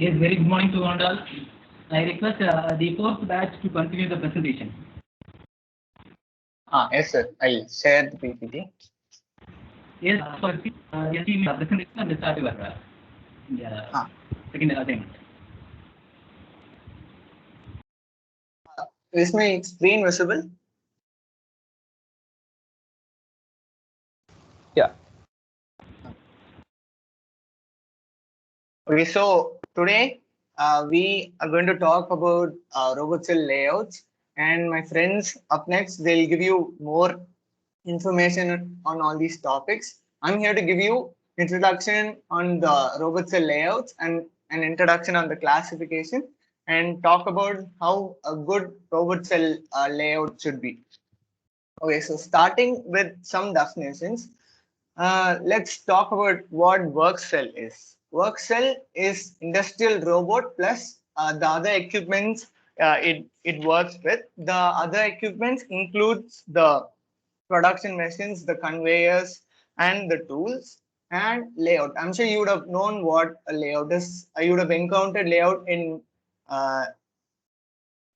Yes, very good morning to all. I request the fourth batch to continue the presentation. Yes, sir. I'll share the PPT. Yes, for yes, team presentation and start your second assignment. Is my screen visible? Yeah. Okay, so today we are going to talk about robot cell layouts, and my friends up next they'll give you more information on all these topics. I'm here to give you introduction on the robot cell layouts and an introduction on the classification, and talk about how a good robot cell layout should be. Okay, so starting with some definitions, let's talk about what work cell is. Work cell is industrial robot plus the other equipments it works with. The other equipments includes the production machines, the conveyors, and the tools and layout. I'm sure you would have known what a layout is. You would have encountered layout in uh,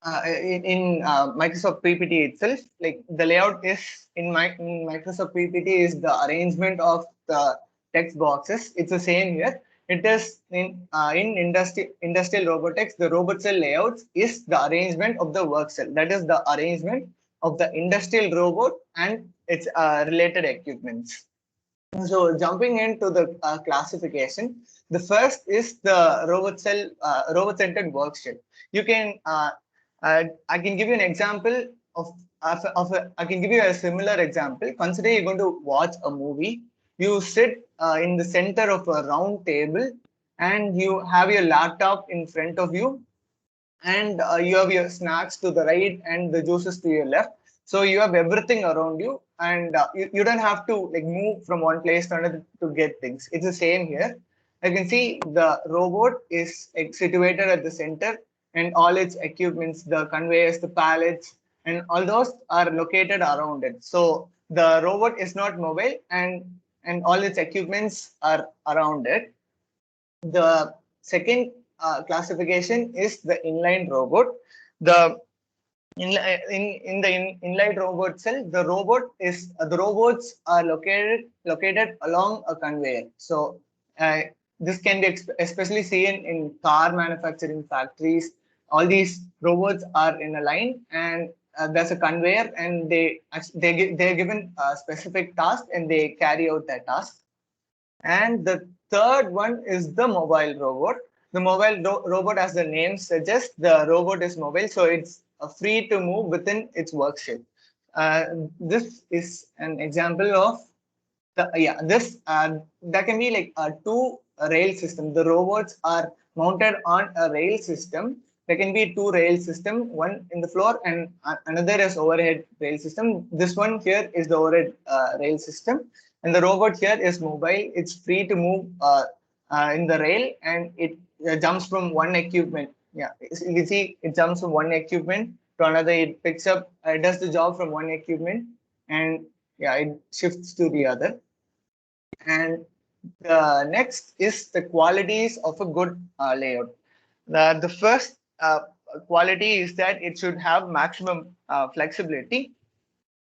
Microsoft PPT itself. Like the layout is in Microsoft PPT is the arrangement of the text boxes. It's the same here. It is in industrial robotics. The robot cell layouts is the arrangement of the work cell. That is the arrangement of the industrial robot and its related equipments. So jumping into the classification, the first is the robot centered work cell. You can I can give you an example I can give you a similar example. Consider you're going to watch a movie. You sit in the center of a round table, and you have your laptop in front of you, and you have your snacks to the right and the juices to your left. So you have everything around you, and you don't have to like move from one place to another to get things. It's the same here. You can see the robot is situated at the center, and all its equipments, the conveyors, the pallets, and all those are located around it. So the robot is not mobile, and all its equipments are around it. The second classification is the inline robot. The inline robot cell, the robots are located along a conveyor. So this can be especially seen in car manufacturing factories. All these robots are in a line, and there's a conveyor, and they're given a specific task, and they carry out that task. And the third one is the mobile robot. The robot, as the name suggests, the robot is mobile, so it's free to move within its workshop. This is an example of this. That can be like a two rail system. The robots are mounted on a rail system. There can be two rail system, one in the floor and another is overhead rail system. This one here is the overhead rail system, and the robot here is mobile. It's free to move in the rail, and it jumps from one equipment. Yeah, you can see it jumps from one equipment to another. It picks up, does the job from one equipment, and yeah, it shifts to the other. And the next is the qualities of a good layout. The first quality is that it should have maximum flexibility.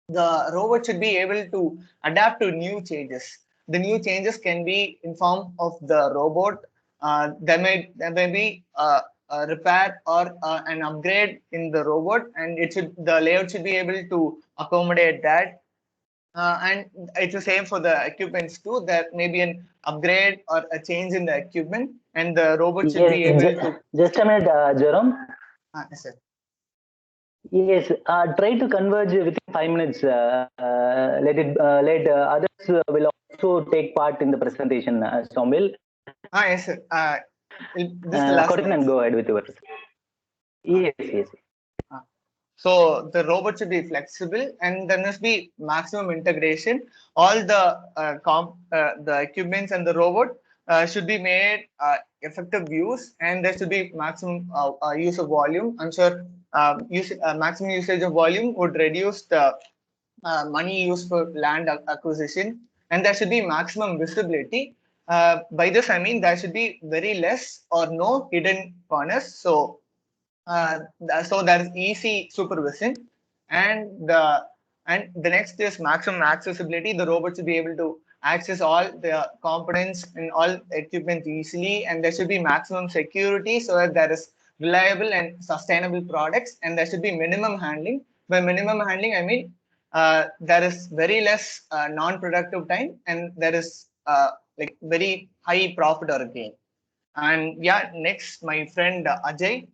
The robot should be able to adapt to new changes. The new changes can be in form of the robot. There may be a repair or an upgrade in the robot, and the layout should be able to accommodate that. And it's the same for the equipments too. There may be an upgrade or a change in the equipment, and the robot should be able to. Just a minute, Jerome. Yes, sir. Yes, try to converge within 5 minutes. Let others will also take part in the presentation. Somil. Yes, sir. This is the last Correct, and go ahead with your presentation. Yes. So the robot should be flexible, and there must be maximum integration. All the equipments and the robot should be made effective use, and there should be maximum use of volume. I'm sure maximum usage of volume would reduce the money used for land acquisition, and there should be maximum visibility. By this, I mean there should be very less or no hidden corners. So there is easy supervision, and the next is maximum accessibility. The robot should be able to access all the components and all equipment easily, and there should be maximum security so that there is reliable and sustainable products, and there should be minimum handling. By minimum handling, I mean there is very less non-productive time, and there is like very high profit or gain. And yeah, next my friend Ajay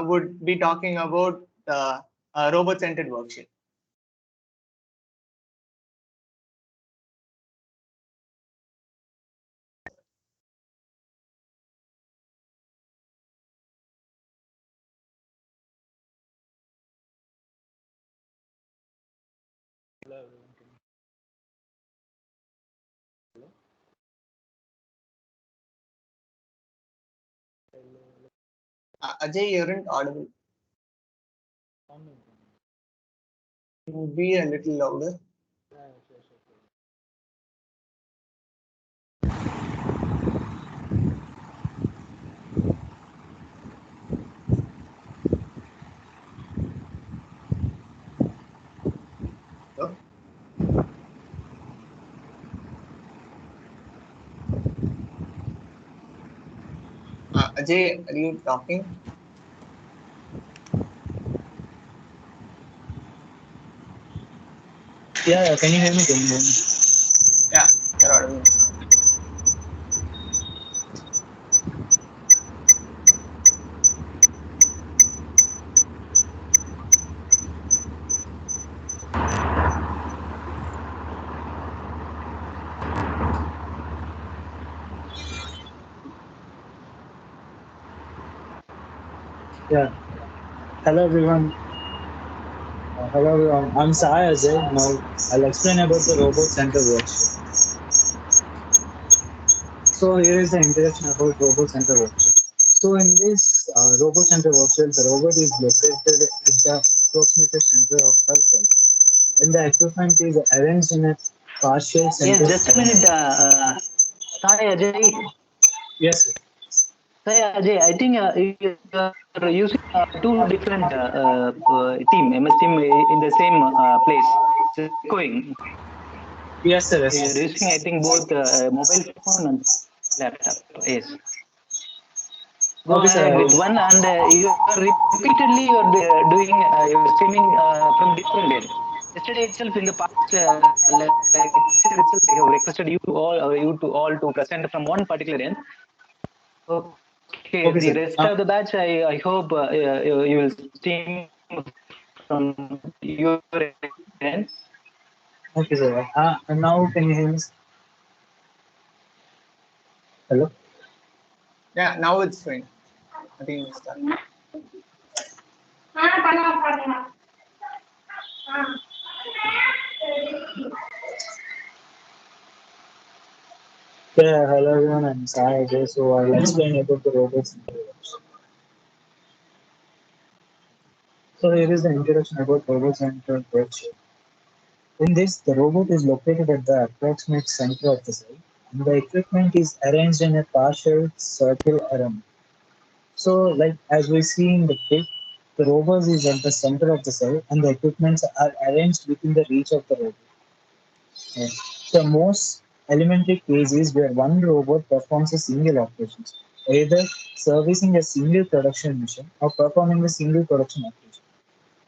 would be talking about the robot-centered workshop. Ajay, you aren't audible. Be a little louder. Hello? Ajay, are you talking? Yeah, can you hear me? Can you hear me? Yeah, you're audible. Yeah. Hello everyone. Hello everyone. I'm Sai Ajay. Now I'll explain about the robot center workshop. So here is the introduction about robot center workshop. So in this robot center workshop, the robot is located at the approximate center of the cell, and the equipment is arranged in a partial Yes, center. just a minute. Sai Ajay. Yes, sir. Sai Ajay, I think you're using two different team, MS team in the same place. It's going. Yes, sir. Yes, You're using, I sir. think, both mobile phone and laptop. Yes. Go Okay, ahead sir. with one, and you are repeatedly you're doing you're streaming from different days. Yesterday itself, in the past lecture itself, I have requested you to present from one particular end. Okay, Okay, the sir. rest of the batch, I hope you will stream from your end. Okay, sir. And now can you hear me? Hello. Yeah, now it's fine. I think it's done. Yeah, hello everyone, I'm Sai Ajay. So I'll explain about the robots in the robots. So here is the introduction about robots and workshop. In this, the robot is located at the approximate center of the cell, and the equipment is arranged in a partial circle around. So, like as we see in the pic, the robot is at the center of the cell, and the equipments are arranged within the reach of the robot. Yeah. The most elementary case is where one robot performs a single operation, either servicing a single production mission or performing a single production operation.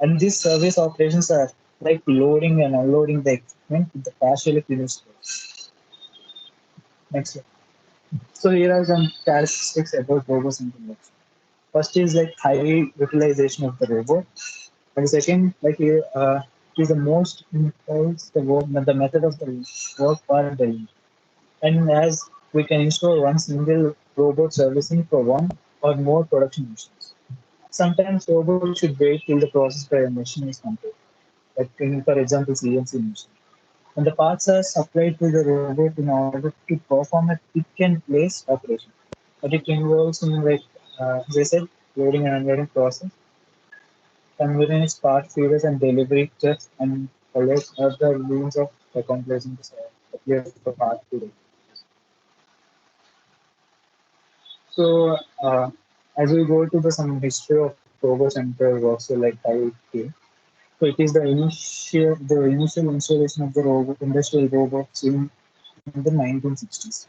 And these service operations are like loading and unloading the equipment with the partially finished goods. Next slide. So here are some characteristics about robots in production. First is like high utilization of the robot. And second, like is the most involves the work, the method of the work part delivery. And as we can install one single robot servicing for one or more production machines. Sometimes robots should wait till the process by a machine is complete, like for example CNC machine. And the parts are supplied to the robot in order to perform a pick and place operation. But it involves in like as I said, loading and unloading process, convenience part feeders and delivery checks and follows are the rules of accomplishing the part feeder. So, as we go to the some history of Robo Center also like IoT, so it is the initial installation of the industrial robots in the 1960s.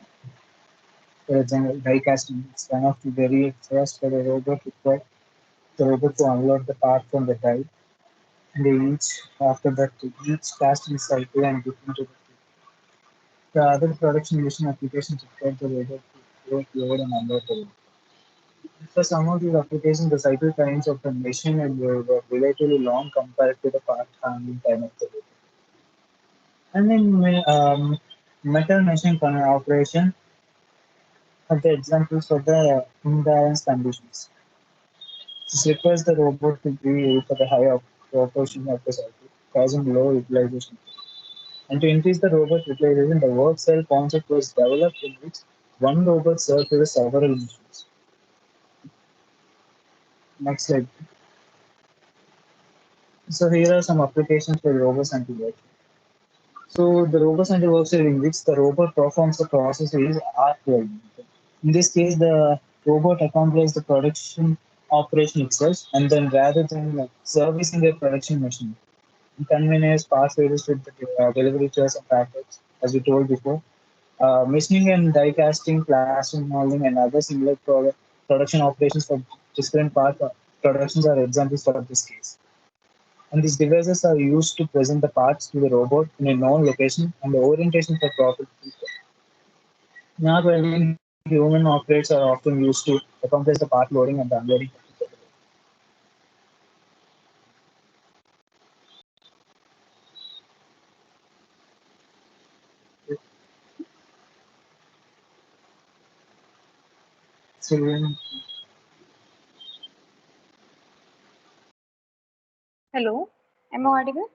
For example, die casting is one of the very first for the robot required the robot to unload the part from the die, and after that each casting cycle and get into the other production mission applications require the robot to both load and unload the robot. For some of these applications, the cycle times of the machine and were relatively long compared to the part handling time of the robot. And then metal machine operation are the examples of the imbalance conditions. This requires the robot to be for the high operation of the cycle, causing low utilization. And to increase the robot utilization, the work cell concept was developed in which one robot served to the several machines. Next slide. So here are some applications for robots and work. So the robot center works in which the robot performs the process is arc welding. In this case, the robot accomplishes the production operation itself, and then rather than servicing a production machine, convenience parts various with the delivery chairs and packets, as we told before. Machining and die casting, plastic molding, and other similar production operations for different part productions are examples for this case. And these devices are used to present the parts to the robot in a known location and the orientation for profit. Not welding, human operators are often used to accomplish the part loading and the unloading. So, Hello, am I audible?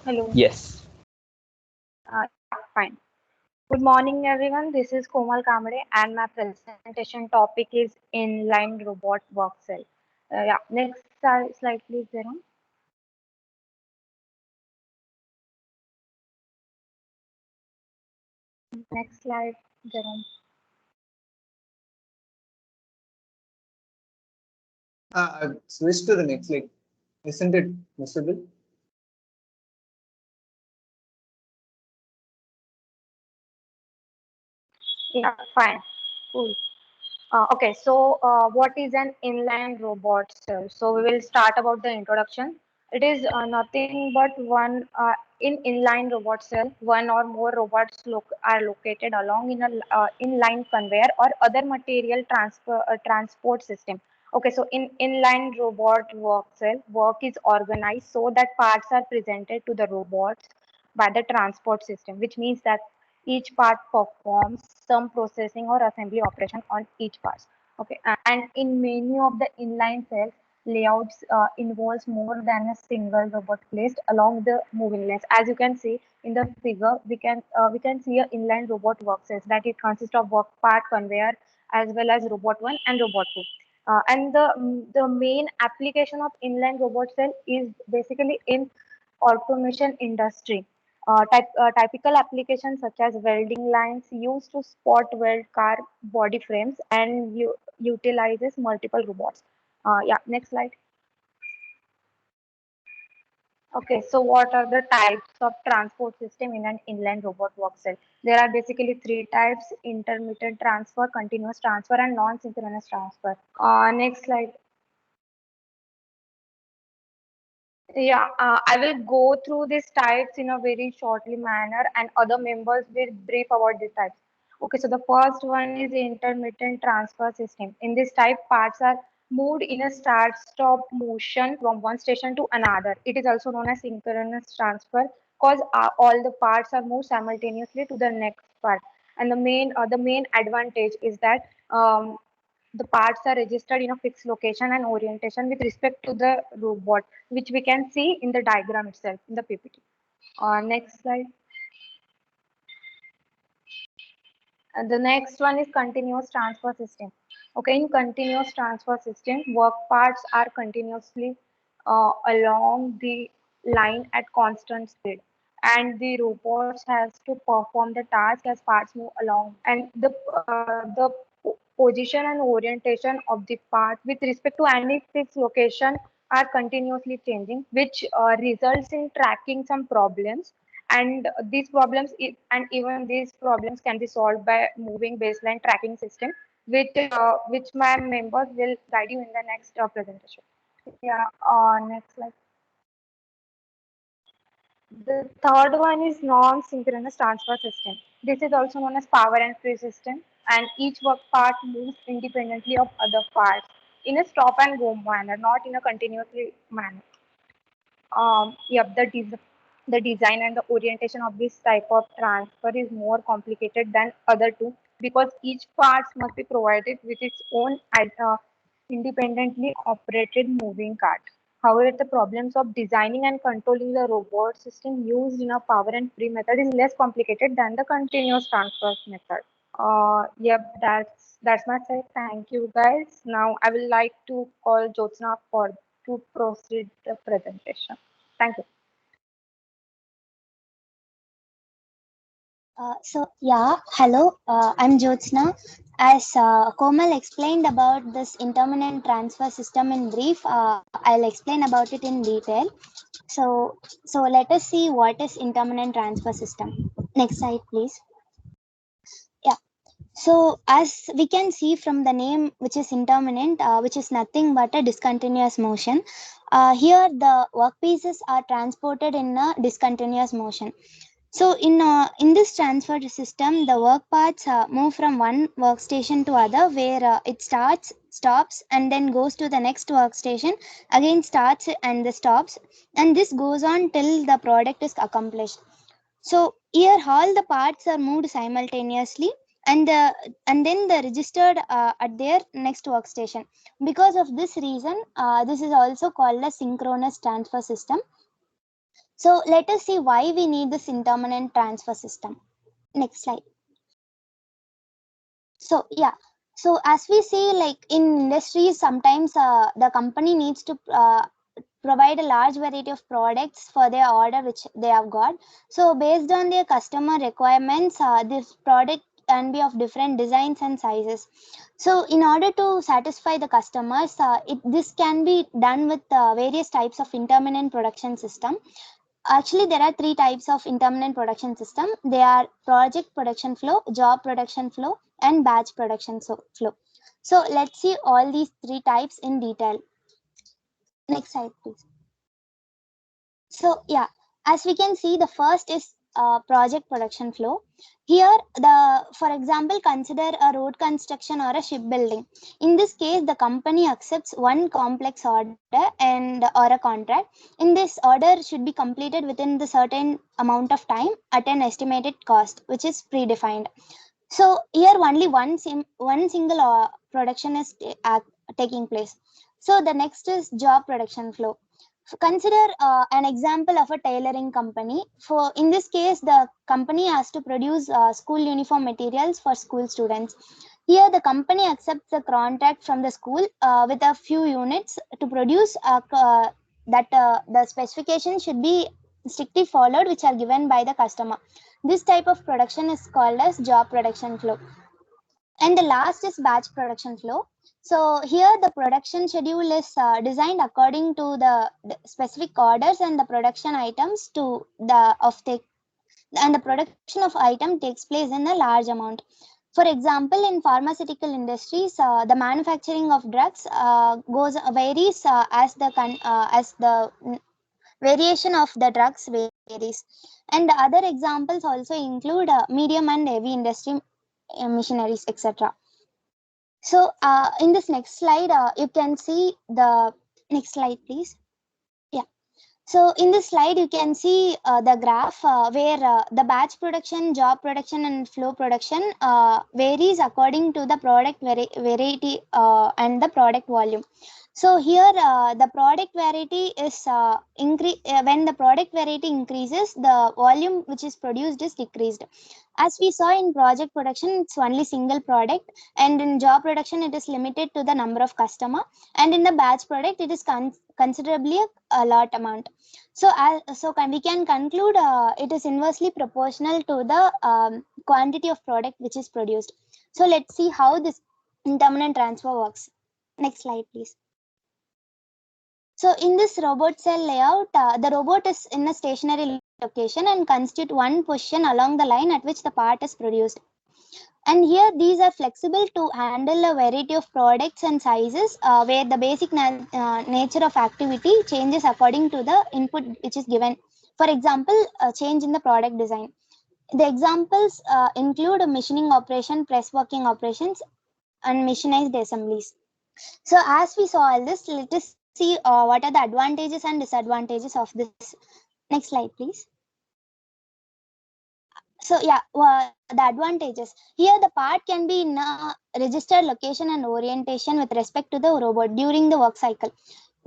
Hello. Yes. Fine. Good morning, everyone. This is Komal Kamade, and my presentation topic is inline robot work cell. Yeah, next slide, please, Jerome. Next slide, Jerome. Switch to the next slide. Isn't it visible? Yeah, fine. Cool. Okay, so what is an inline robot cell? So we will start about the introduction. It is nothing but one in inline robot cell. One or more robots are located along in a inline conveyor or other material transport system. Okay, so in inline robot work cell, work is organized so that parts are presented to the robots by the transport system, which means that each part performs some processing or assembly operation on each part. Okay, and in many of the inline cells, layouts involves more than a single robot placed along the moving lanes. As you can see in the figure, we can see a inline robot work cells that it consists of work part conveyor as well as robot one and robot two. And the main application of inline robot cell is basically in automation industry. Typical applications such as welding lines used to spot weld car body frames and utilizes multiple robots. Yeah, next slide. Okay, so what are the types of transport system in an inline robot work cell? There are basically three types: intermittent transfer, continuous transfer, and non-synchronous transfer. Next slide. Yeah, I will go through these types in a very shortly manner, and other members will brief about these types. Okay, so the first one is the intermittent transfer system. In this type, parts are moved in a start-stop motion from one station to another. It is also known as synchronous transfer because all the parts are moved simultaneously to the next part. And the main advantage is that the parts are registered in a fixed location and orientation with respect to the robot, which we can see in the diagram itself in the PPT. Next slide. And the next one is continuous transfer system. Okay, in continuous transfer system, work parts are continuously along the line at constant speed. and the robots has to perform the task as parts move along, and the position and orientation of the part with respect to any fixed location are continuously changing, which results in tracking some problems. And these problems and even these problems can be solved by moving baseline tracking system, which my members will guide you in the next presentation. Yeah, next slide. The third one is non-synchronous transfer system. This is also known as power and free system, and each work part moves independently of other parts in a stop and go manner, not in a continuously manner. Yep, the design and the orientation of this type of transfer is more complicated than other two because each parts must be provided with its own independently operated moving cart. However, the problems of designing and controlling the robot system used in a power and free method is less complicated than the continuous transfer method. Yep, that's my side. Thank you, guys. Now I will like to call Jyotsna for to proceed the presentation. Thank you. Hello, I'm Jyotsna. As Komal explained about this intermittent transfer system in brief, I'll explain about it in detail. So let us see what is intermittent transfer system. Next slide, please. Yeah. So as we can see from the name, which is intermittent, which is nothing but a discontinuous motion. Here the workpieces are transported in a discontinuous motion. So in this transfer system, the work parts move from one workstation to other, where it starts, stops, and then goes to the next workstation. Again starts and the stops, and this goes on till the product is accomplished. So here all the parts are moved simultaneously, and then they're registered at their next workstation. Because of this reason, this is also called a synchronous transfer system. So let us see why we need this intermittent transfer system. Next slide. So so as we see, like in industries, sometimes the company needs to provide a large variety of products for their order which they have got. So based on their customer requirements, this product can be of different designs and sizes. So in order to satisfy the customers, this can be done with various types of intermittent production system. Actually, there are three types of intermittent production system. They are project production flow, job production flow, and batch production flow. So let's see all these three types in detail. Next slide, please. So as we can see, the first is project production flow. Here, for example, consider a road construction or a shipbuilding. In this case, the company accepts one complex order or a contract. In this, order should be completed within the certain amount of time at an estimated cost, which is predefined. So here only one single production is taking place. So the next is job production flow. Consider an example of a tailoring company. For in this case, the company has to produce school uniform materials for school students. Here, the company accepts the contract from the school with a few units to produce that the specifications should be strictly followed, which are given by the customer. This type of production is called as job production flow. And the last is batch production flow. So here the production schedule is designed according to the specific orders and the production items to the offtake, and the production of item takes place in a large amount. For example, in pharmaceutical industries, the manufacturing of drugs varies as the variation of the drugs varies. And other examples also include medium and heavy industry machineries, etc. So in this next slide, you can see the next slide, please. Yeah. So in this slide, you can see the graph where the batch production, job production, and flow production varies according to the product variety and the product volume. So here the product variety is when the product variety increases, the volume which is produced is decreased. As we saw in project production, it's only single product, and in job production it is limited to the number of customer, and in the batch product it is considerably a lot amount. So we can conclude it is inversely proportional to the quantity of product which is produced. So let's see how this intermittent transfer works. Next slide, please. So in this robot cell layout, the robot is in a stationary location and constitute one position along the line at which the part is produced. And here these are flexible to handle a variety of products and sizes where the basic nature of activity changes according to the input which is given. For example, a change in the product design. The examples include machining operation, press working operations, and machinized assemblies. So as we saw all this, let us see what are the advantages and disadvantages of this. Next slide, please. So yeah, the advantages. Here the part can be in a registered location and orientation with respect to the robot during the work cycle.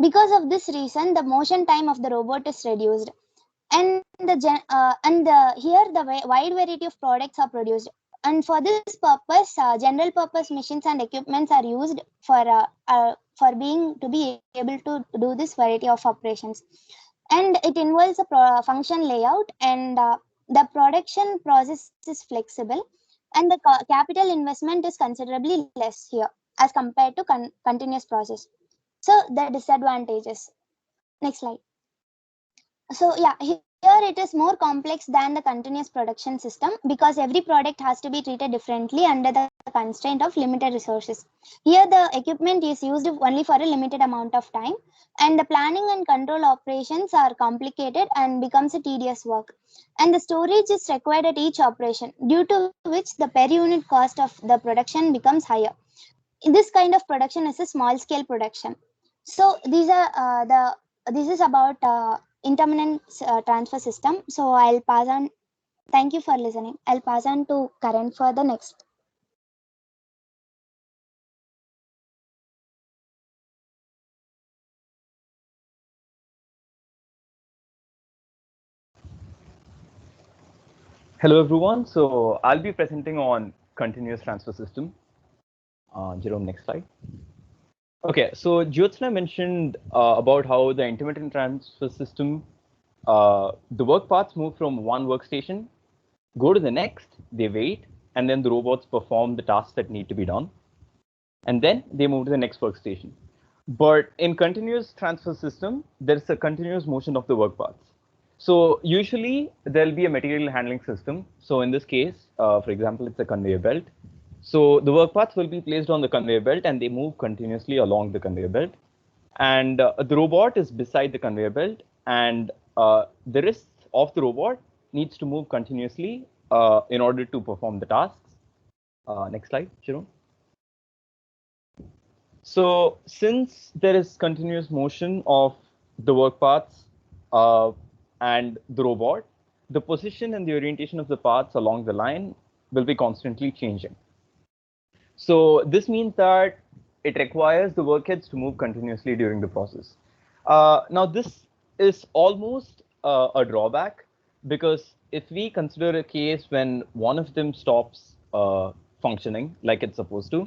Because of this reason, the motion time of the robot is reduced. And here the wide variety of products are produced. And for this purpose, general purpose machines and equipments are used for being to be able to do this variety of operations. And it involves a function layout, and the production process is flexible, and the capital investment is considerably less here as compared to continuous process. So the disadvantages. Next slide. So yeah, here it is more complex than the continuous production system because every product has to be treated differently under the constraint of limited resources. Here the equipment is used only for a limited amount of time, and the planning and control operations are complicated and becomes a tedious work. And the storage is required at each operation, due to which the per unit cost of the production becomes higher. This kind of production is a small scale production. So these are this is about intermittent transfer system. So I'll pass on. Thank you for listening. I'll pass on to Karan for the next. Hello everyone. So I'll be presenting on continuous transfer system. Jerome, next slide. Okay, so Jyotsna mentioned about how the intermittent transfer system, the work parts move from one workstation, go to the next, they wait, and then the robots perform the tasks that need to be done. And then they move to the next workstation. But in continuous transfer system, there's a continuous motion of the work parts. So usually there'll be a material handling system. So in this case, for example, it's a conveyor belt. So the work parts will be placed on the conveyor belt and they move continuously along the conveyor belt. And the robot is beside the conveyor belt, and the wrists of the robot needs to move continuously in order to perform the tasks. Next slide, Jerome. So since there is continuous motion of the work parts and the robot, the position and the orientation of the parts along the line will be constantly changing. So this means that it requires the workheads to move continuously during the process. Now this is almost a drawback, because if we consider a case when one of them stops functioning like it's supposed to,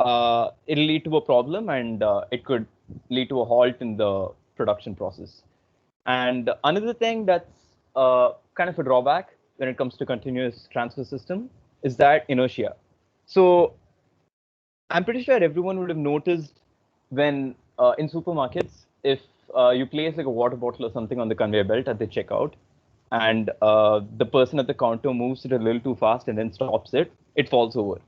it'll lead to a problem, and it could lead to a halt in the production process. And another thing that's kind of a drawback when it comes to continuous transfer system is that inertia. So I'm pretty sure everyone would have noticed when in supermarkets, if you place like a water bottle or something on the conveyor belt at the checkout, and the person at the counter moves it a little too fast and then stops it, it falls over.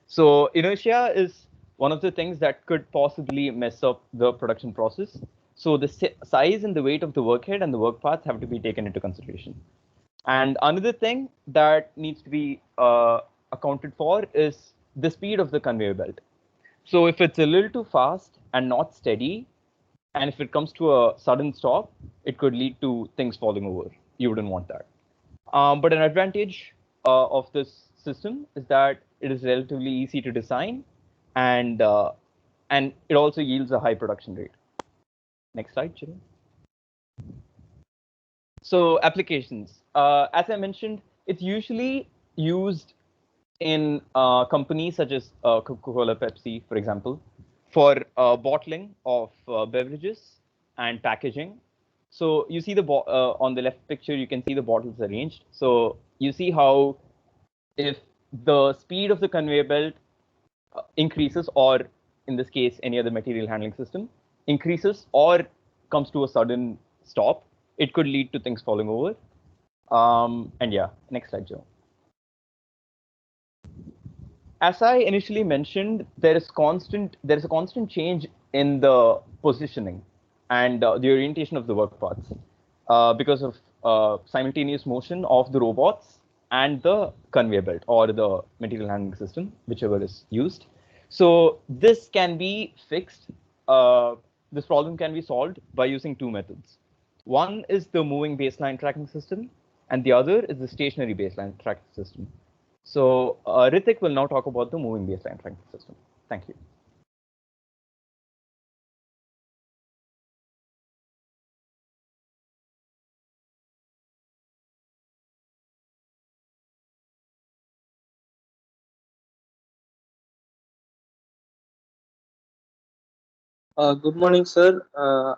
So inertia is one of the things that could possibly mess up the production process. So the size and the weight of the workhead and the work parts have to be taken into consideration. And another thing that needs to be accounted for is the speed of the conveyor belt. So if it's a little too fast and not steady, and if it comes to a sudden stop, it could lead to things falling over. You wouldn't want that. But an advantage of this system is that it is relatively easy to design, and and it also yields a high production rate. Next slide, Chiran. So applications, as I mentioned, it's usually used in companies such as Coca-Cola, Pepsi, for example, for bottling of beverages and packaging. So you see the on the left picture, you can see the bottles arranged. So you see how if the speed of the conveyor belt increases, or in this case, any other material handling system increases or comes to a sudden stop, it could lead to things falling over. And yeah, next slide, Joe. As I initially mentioned, there is a constant change in the positioning and the orientation of the work parts because of simultaneous motion of the robots and the conveyor belt or the material handling system, whichever is used. So this can be fixed. This problem can be solved by using two methods. One is the moving baseline tracking system, and the other is the stationary baseline tracking system. So Ritik will now talk about the moving baseline tracking system. Thank you. Good morning, sir.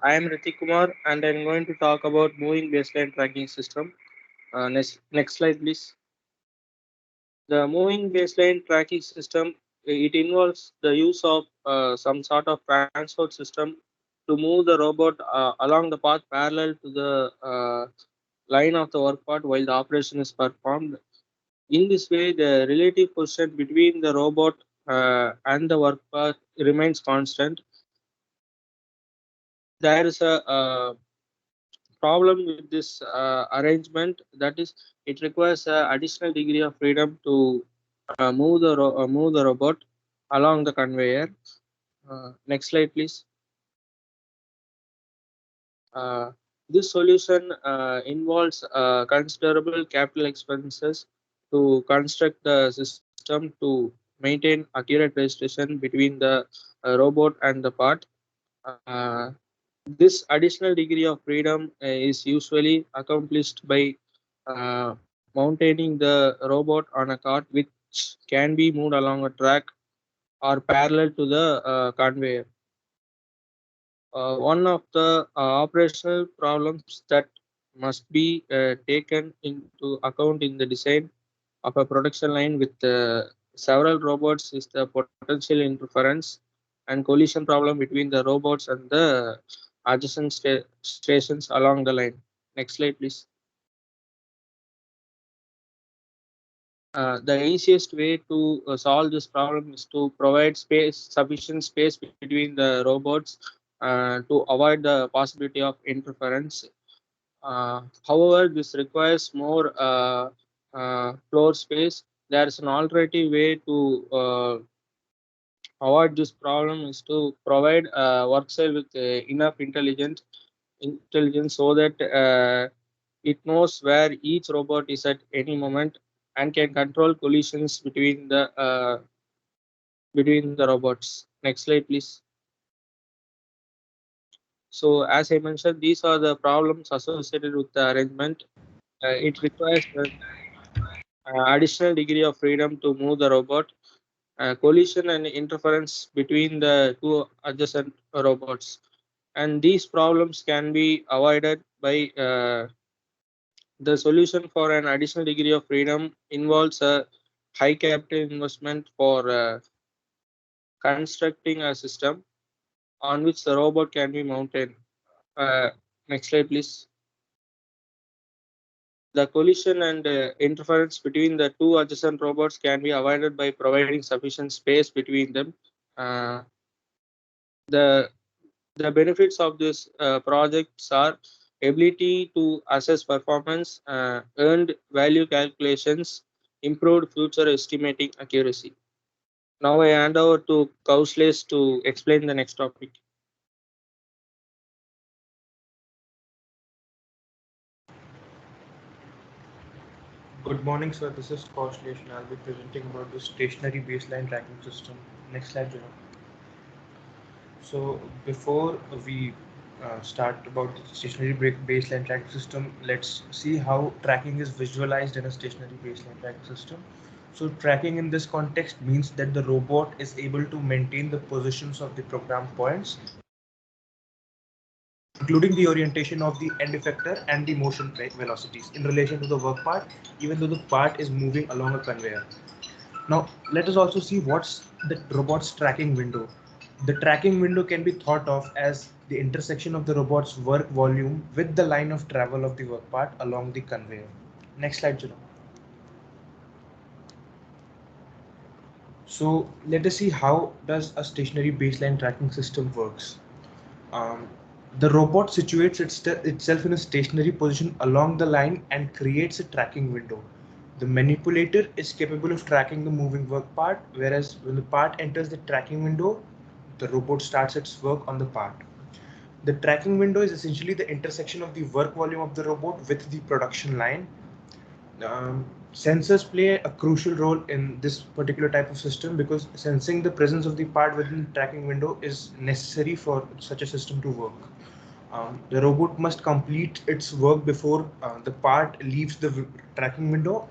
I am Ritik Kumar, and I'm going to talk about moving baseline tracking system. Next slide, please. The moving baseline tracking system, it involves the use of some sort of transport system to move the robot along the path parallel to the line of the work part while the operation is performed. In this way, the relative position between the robot and the work path remains constant. There is a problem with this arrangement, that is, it requires an additional degree of freedom to move the robot along the conveyor. Next slide, please. This solution involves considerable capital expenses to construct the system to maintain accurate registration between the robot and the part. This additional degree of freedom is usually accomplished by mounting the robot on a cart which can be moved along a track or parallel to the conveyor. One of the operational problems that must be taken into account in the design of a production line with several robots is the potential interference and collision problem between the robots and the adjacent stations along the line. Next slide, please. The easiest way to solve this problem is to provide sufficient space between the robots to avoid the possibility of interference. However, this requires more floor space. There is an alternative way to avoid this problem is to provide a work cell with enough intelligence so that it knows where each robot is at any moment and can control collisions between the robots. Next slide, please. So as I mentioned, these are the problems associated with the arrangement. It requires additional degree of freedom to move the robot, collision and interference between the two adjacent robots. And these problems can be avoided by the solution for an additional degree of freedom involves a high capital investment for constructing a system on which the robot can be mounted. Next slide, please. The collision and interference between the two adjacent robots can be avoided by providing sufficient space between them. The benefits of this projects are ability to assess performance, earned value calculations, improved future estimating accuracy. Now I hand over to Kaushlesh to explain the next topic. Good morning, sir. This is Kaushlesh, and I'll be presenting about the stationary baseline tracking system. Next slide, Jonah. So before we start about the stationary baseline tracking system, let's see how tracking is visualized in a stationary baseline tracking system. So tracking in this context means that the robot is able to maintain the positions of the program points, including the orientation of the end effector and the motion velocities in relation to the work part, even though the part is moving along a conveyor. Now, let us also see what's the robot's tracking window. The tracking window can be thought of as the intersection of the robot's work volume with the line of travel of the work part along the conveyor. Next slide, Jerome. So let us see how does a stationary baseline tracking system works. Um, the robot situates itself in a stationary position along the line and creates a tracking window. The manipulator is capable of tracking the moving work part, whereas when the part enters the tracking window, the robot starts its work on the part. The tracking window is essentially the intersection of the work volume of the robot with the production line. Sensors play a crucial role in this particular type of system because sensing the presence of the part within the tracking window is necessary for such a system to work. The robot must complete its work before the part leaves the tracking window.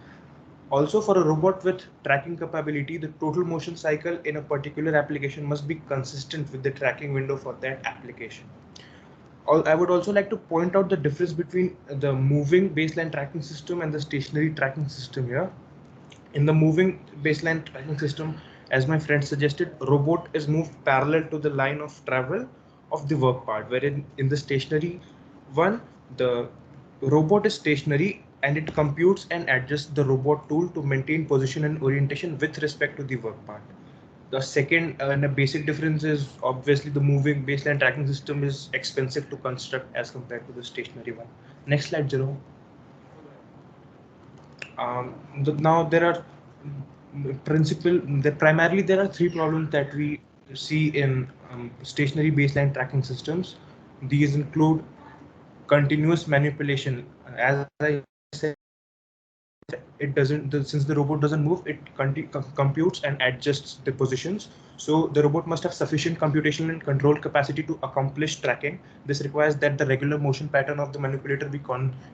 Also, for a robot with tracking capability, the total motion cycle in a particular application must be consistent with the tracking window for that application. I would also like to point out the difference between the moving baseline tracking system and the stationary tracking system here. In the moving baseline tracking system, as my friend suggested, robot is moved parallel to the line of travel of the work part, wherein in the stationary one, the robot is stationary and it computes and adjusts the robot tool to maintain position and orientation with respect to the work part. The second and a basic difference is obviously the moving baseline tracking system is expensive to construct as compared to the stationary one. Next slide, Jerome. Now there are primarily there are three problems that we see in stationary baseline tracking systems. These include continuous manipulation. As I said, since the robot doesn't move, it computes and adjusts the positions. So the robot must have sufficient computational and control capacity to accomplish tracking. This requires that the regular motion pattern of the manipulator be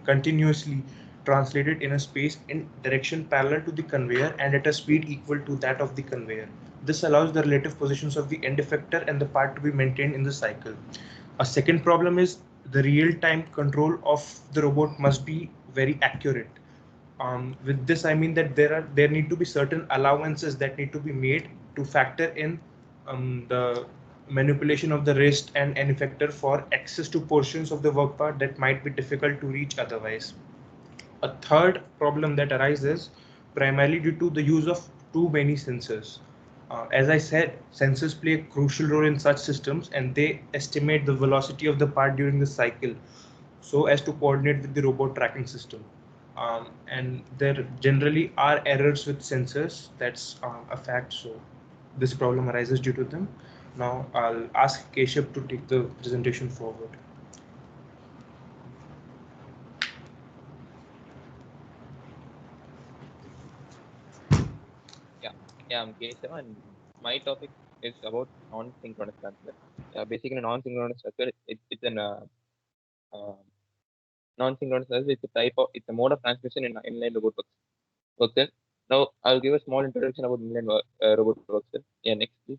continuously translated in a space in direction parallel to the conveyor and at a speed equal to that of the conveyor. This allows the relative positions of the end effector and the part to be maintained in the cycle. A second problem is the real-time control of the robot must be very accurate. With this, I mean that there need to be certain allowances that need to be made to factor in the manipulation of the wrist and an effector for access to portions of the work part that might be difficult to reach otherwise. A third problem that arises primarily due to the use of too many sensors. As I said, sensors play a crucial role in such systems and they estimate the velocity of the part during the cycle so as to coordinate with the robot tracking system. And there generally are errors with sensors. That's a fact. So this problem arises due to them. Now I'll ask Keshav to take the presentation forward. I'm Keshav, and my topic is about non-synchronous transfer. Basically, non-synchronous transfer it's an non-synchronous transfer. It's a mode of transmission in inline robot works. Now, I'll give a small introduction about inline robot works. Yeah, next please.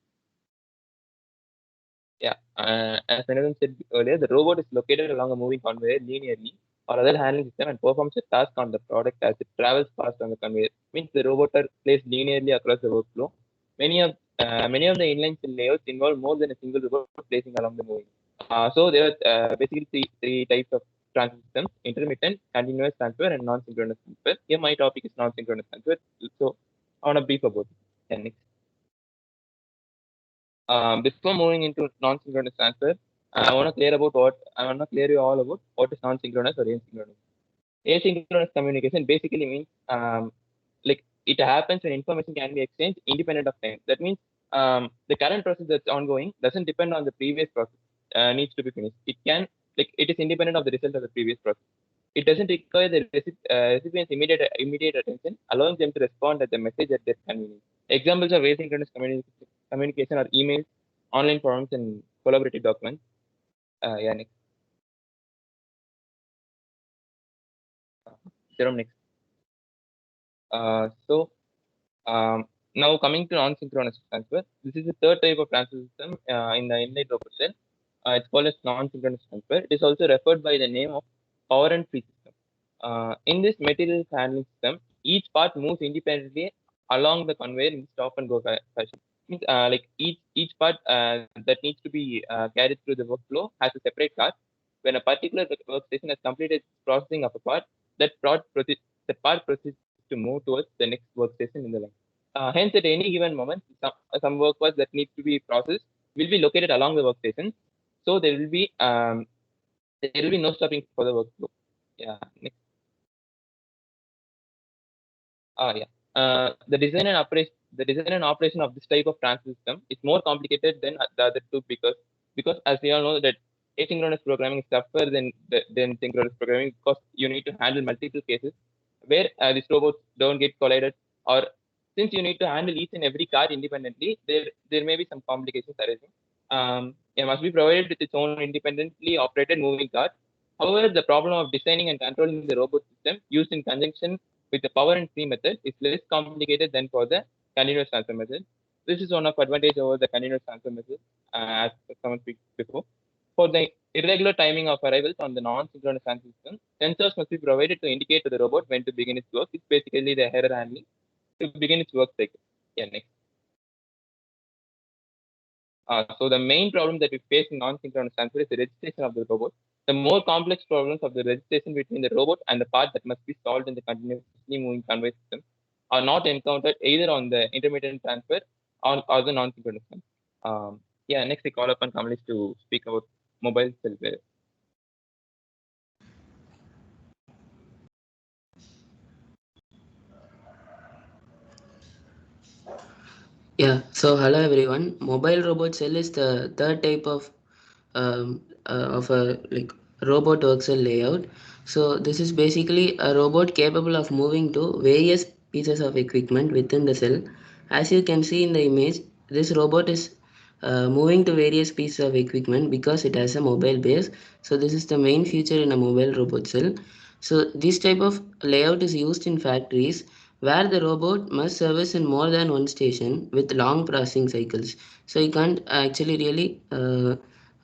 Yeah, as Anirudh said earlier, the robot is located along a moving conveyor linearly or other handling system and performs a task on the product as it travels fast on the conveyor. Means the robot are placed linearly across the workflow. Many of the inline layouts involve more than a single robot placing along the moving. So there are basically three types of transfer systems: intermittent, continuous transfer, and non-synchronous transfer. Here my topic is non-synchronous transfer. So I want to brief about it. Yeah, next. Before moving into non-synchronous transfer, I want to clear you all about what is non-synchronous or asynchronous. Asynchronous communication basically means like it happens when information can be exchanged independent of time. That means the current process that's ongoing doesn't depend on the previous process needs to be finished. It is independent of the result of the previous process. It doesn't require the recipient's immediate attention, allowing them to respond at the message at their convenience. Examples of asynchronous communication are emails, online forums, and collaborative documents. Yeah, next. Jerome, next. Now coming to non-synchronous transfer, this is the third type of transfer system in the inline robot cell. It's called as non-synchronous transfer. It is also referred by the name of power and free system. In this materials handling system, each part moves independently along the conveyor in stop and go fashion. Means like each part that needs to be carried through the workflow has a separate card. When a particular workstation has completed processing of a part, that part proceeds to move towards the next workstation in the line. Hence, at any given moment, some work parts that need to be processed will be located along the workstation. So there will be no stopping for the workflow. Yeah. Next. The design and operation of this type of transfer system is more complicated than the other two because as we all know that asynchronous programming is tougher than synchronous programming because you need to handle multiple cases where these robots don't get collided, or since you need to handle each and every card independently, there may be some complications arising. It must be provided with its own independently operated moving card. However, the problem of designing and controlling the robot system used in conjunction with the power and free method is less complicated than for the continuous transfer method. This is one of advantage over the continuous transfer method, as someone speak before. For the irregular timing of arrivals on the non-synchronous transfer system, sensors must be provided to indicate to the robot when to begin its work. It's basically the error handling to begin its work cycle. Yeah, next. So the main problem that we face in non-synchronous transfer is the registration of the robot. The more complex problems of the registration between the robot and the part that must be solved in the continuously moving conveyor system are not encountered either on the intermittent transfer or the non-synchronous transfer. Yeah, next I call upon Kamlesh to speak about mobile cell layout. Yeah, so hello everyone. Mobile robot cell is the third type of a like robot work cell layout. So this is basically a robot capable of moving to various pieces of equipment within the cell. As you can see in the image, this robot is moving to various pieces of equipment because it has a mobile base. So this is the main feature in a mobile robot cell. So this type of layout is used in factories where the robot must service in more than one station with long processing cycles. So you can't actually really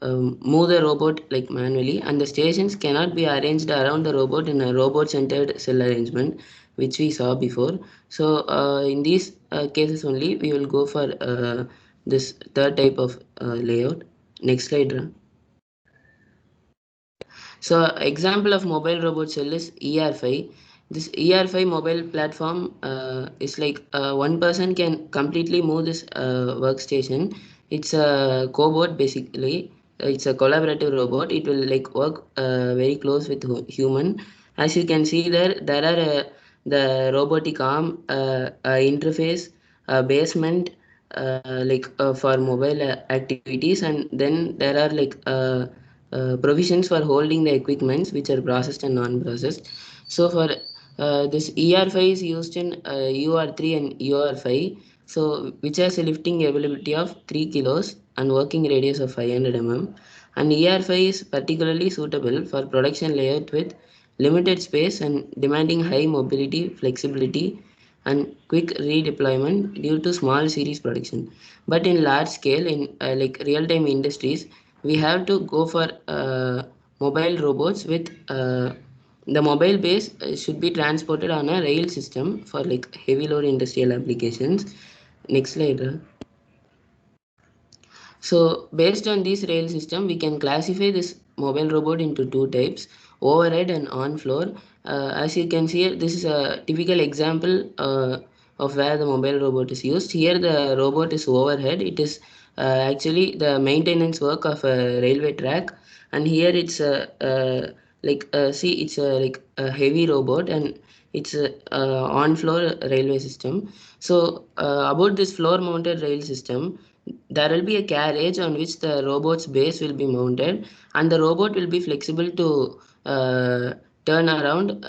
move the robot like manually, and the stations cannot be arranged around the robot in a robot centered cell arrangement, which we saw before. So in these cases only we will go for this third type of layout. Next slide, Ram. So example of mobile robot cell is ER5. This ER5 mobile platform is like one person can completely move this workstation. It's a cobot basically. It's a collaborative robot. It will like work very close with human. As you can see there are the robotic arm, interface, basement, for mobile activities, and then there are like provisions for holding the equipments which are processed and non-processed. So for this ER5 is used in UR3 and UR5, so which has a lifting availability of 3 kilos and working radius of 500 mm. And ER5 is particularly suitable for production layout with limited space and demanding high mobility, flexibility, and quick redeployment due to small series production. But in large scale, in like real-time industries, we have to go for mobile robots with the mobile base should be transported on a rail system for like heavy load industrial applications. Next slide. So based on this rail system, we can classify this mobile robot into two types, overhead and on floor. As you can see, this is a typical example of where the mobile robot is used. Here the robot is overhead. It is actually the maintenance work of a railway track, and here it's it's like a heavy robot, and it's a on floor railway system. So about this floor mounted rail system, there will be a carriage on which the robot's base will be mounted, and the robot will be flexible to turn around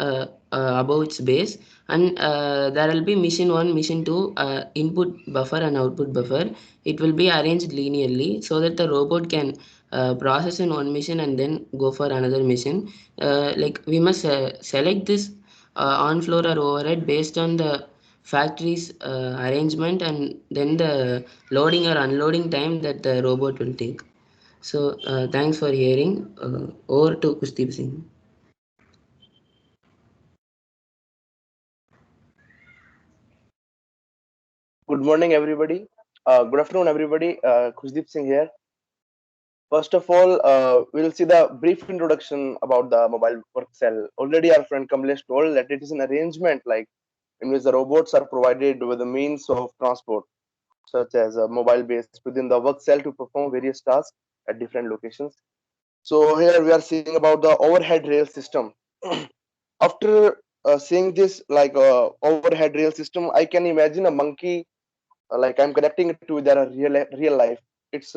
above its base, and there will be mission 1, mission 2, input buffer and output buffer. It will be arranged linearly so that the robot can process in one mission and then go for another mission. Like we must select this on floor or overhead based on the factory's arrangement and then the loading or unloading time that the robot will take. So thanks for hearing. Over to Kushdeep Singh. Good morning, everybody. Good afternoon, everybody. Kushdeep Singh here. First of all, we'll see the brief introduction about the mobile work cell. Already, our friend Kamlesh told that it is an arrangement like in which the robots are provided with the means of transport, such as a mobile base within the work cell to perform various tasks at different locations. So here we are seeing about the overhead rail system. After seeing this like overhead rail system, I can imagine a monkey like I'm connecting it to their real life. It's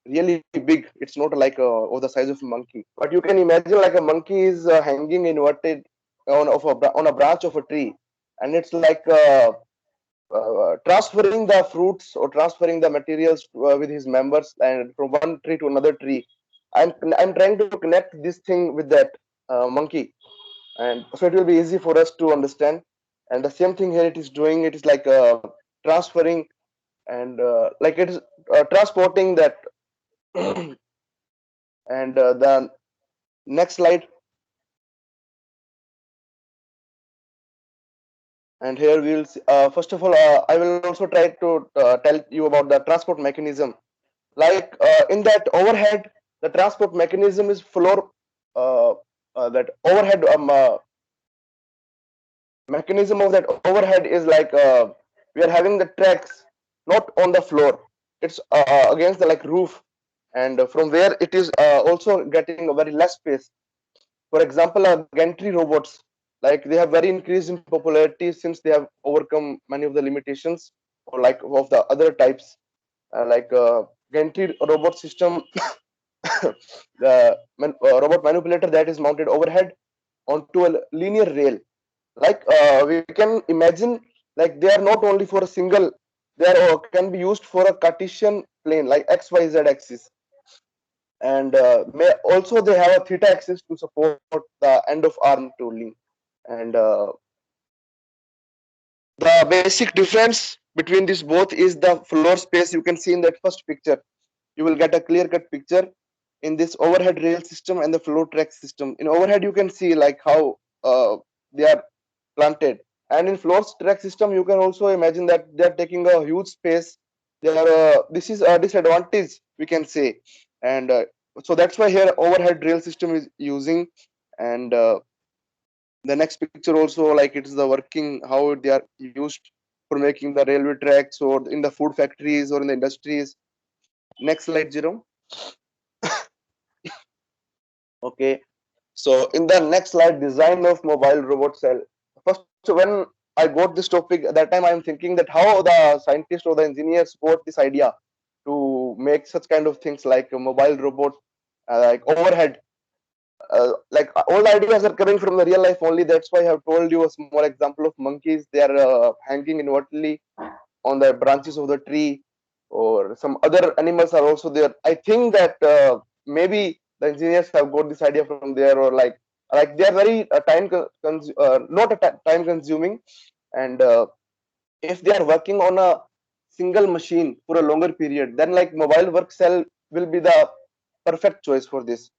really big. It's not like of the size of a monkey, but you can imagine like a monkey is hanging inverted on a branch of a tree, and it's like transferring the fruits or transferring the materials with his members and from one tree to another tree. I'm trying to connect this thing with that monkey, and so it will be easy for us to understand. And the same thing here it is doing. It is like transferring and like it is transporting that. And the next slide. And here we will see, first of all I will also try to tell you about the transport mechanism. Like in that overhead, the transport mechanism is floor that overhead mechanism of that overhead is like we are having the tracks not on the floor. It's against the like roof, and from where it is also getting a very less space. For example, gantry robots, like they have very increased in popularity since they have overcome many of the limitations or like of the other types. Like gantry robot system, the robot manipulator that is mounted overhead onto a linear rail. Like we can imagine, like they are not only for a single, they are can be used for a Cartesian plane like XYZ axis, and may also they have a theta axis to support the end of arm tooling. And the basic difference between these both is the floor space. You can see in that first picture, you will get a clear cut picture in this overhead rail system and the floor track system. In overhead you can see like how they are planted, and in floor track system you can also imagine that they are taking a huge space. They are this is a disadvantage we can say. And so that's why here overhead rail system is using. And the next picture also, like it's the working how they are used for making the railway tracks or in the food factories or in the industries. Next slide, Jerome. Okay, so in the next slide, design of mobile robot cell. First, when I got this topic, at that time I'm thinking that how the scientists or the engineers got this idea to make such kind of things like a mobile robot, like overhead. Like all the ideas are coming from the real life only. That's why I have told you a small example of monkeys. They are hanging invertedly on the branches of the tree, or some other animals are also there. I think that maybe the engineers have got this idea from there, or like they are very not a time consuming. And if they are working on a single machine for a longer period, then like mobile work cell will be the perfect choice for this.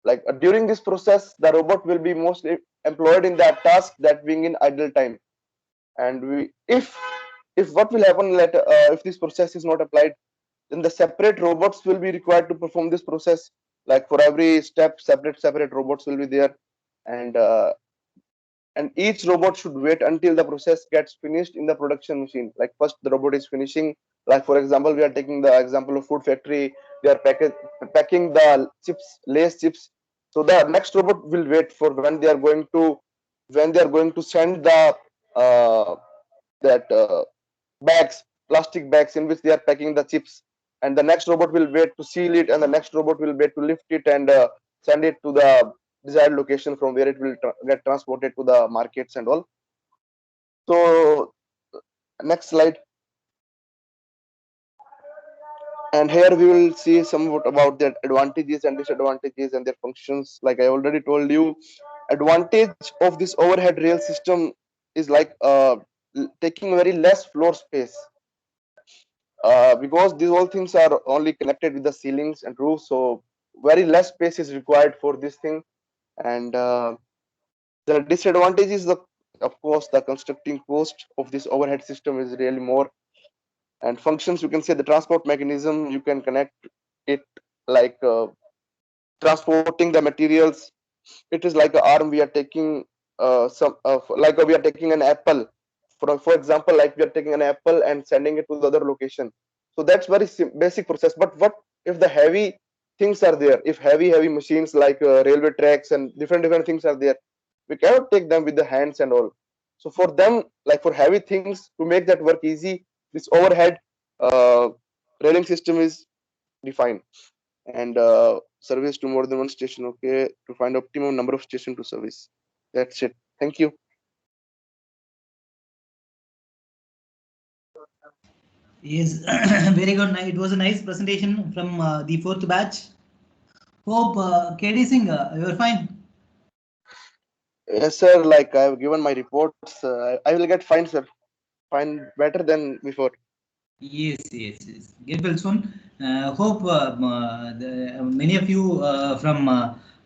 Like during this process, the robot will be mostly employed in that task that being in idle time. And if what will happen later if this process is not applied, then the separate robots will be required to perform this process. Like for every step, separate robots will be there. And and each robot should wait until the process gets finished in the production machine. Like first the robot is finishing, like for example we are taking the example of food factory. They are packing the chips, lace chips. So the next robot will wait for when they are going to send the uh, that bags, plastic bags in which they are packing the chips. And the next robot will wait to seal it, and the next robot will wait to lift it and send it to the desired location from where it will get transported to the markets and all. So next slide. And here we will see somewhat about their advantages and disadvantages and their functions. Like I already told you, advantage of this overhead rail system is like taking very less floor space, because these all things are only connected with the ceilings and roofs, so very less space is required for this thing. And the disadvantage is, the of course, the constructing cost of this overhead system is really more. And functions, you can say the transport mechanism, you can connect it like transporting the materials. It is like an arm. We are taking we are taking an apple, for example, like we are taking an apple and sending it to the other location. So that's very basic process. But what if the heavy things are there, if heavy machines like railway tracks and different things are there, we cannot take them with the hands and all. So for them, like for heavy things, to make that work easy, this overhead uh, railing system is defined. And service to more than one station, okay, to find optimum number of station to service. That's it. Thank you. Yes, very good. It was a nice presentation from the fourth batch. Hope KD Singh, you're fine. Yes, sir. Like I have given my reports, I will get fine, sir. Fine, better than before. Yes. Get well soon. Hope many of you from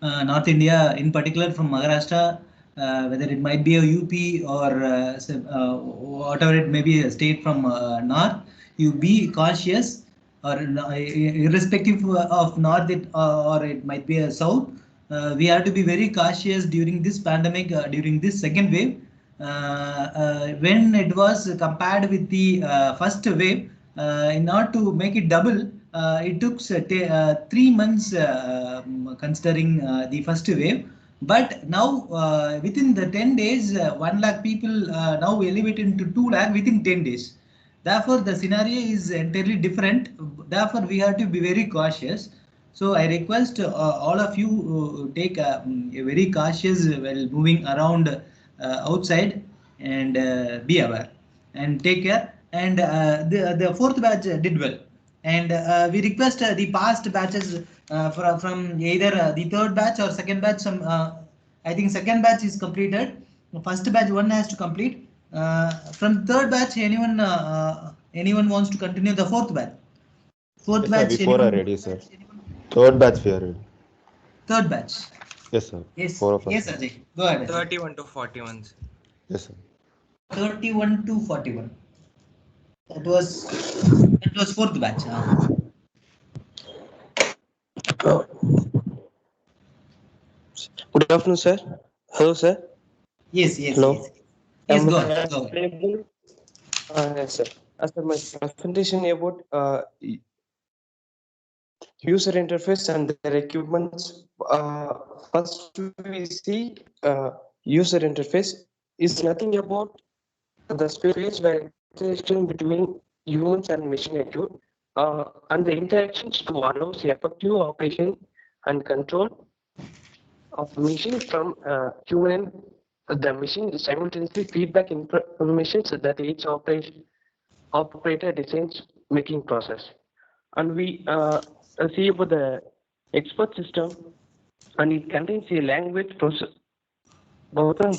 North India, in particular from Maharashtra, whether it might be a UP or whatever it may be, a state from North, you be cautious, or irrespective of North or it might be a South. We have to be very cautious during this pandemic, during this second wave. When it was compared with the first wave, in order to make it double, it took 3 months considering the first wave. But now within the 10 days, 1 lakh people now elevated to 2 lakh within 10 days. Therefore, the scenario is entirely different. Therefore, we have to be very cautious. So I request all of you take a very cautious while moving around outside, and be aware and take care. And the fourth batch did well. And we request the past batches from either the third batch or second batch. I think second batch is completed. First batch one has to complete. From third batch, anyone wants to continue the fourth batch? Fourth Yes, sir. batch, Before are anyone? ready, sir. Third batch we are ready. Third batch. Yes, sir. Yes, 4 of us. yes, Ajay. Go ahead. 31 to 41. Yes, sir. 31 to 41. That was fourth batch. Good afternoon, sir. Hello, sir. Yes. Hello. Yes, Am go I ahead. available? Yes, sir. As per my presentation about user interface and their equipments, first we see user interface is nothing about the space where interaction between humans and machine occur, and the interactions to allow the effective operation and control of machine from human. The machine simultaneously feedback information so that each operator designs making process. And we see about the expert system, and it contains a language process. Gautam.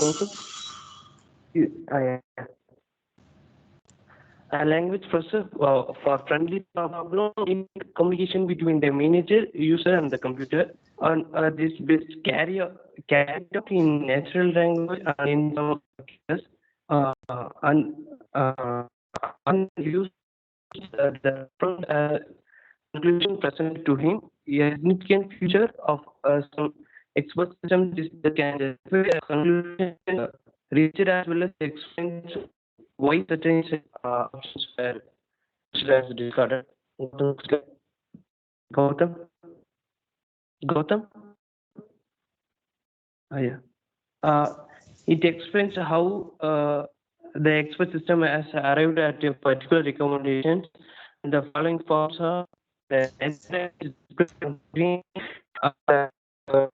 A language process for friendly problem in communication between the manager, user, and the computer. And this carry out in natural language and in some cases, and use the conclusion presented to him. A significant feature of some expert system is that can justify a conclusion reached as well as explain why certain options were discarded. Gautam? Yeah. It explains how the expert system has arrived at a particular recommendation. The following forms are the between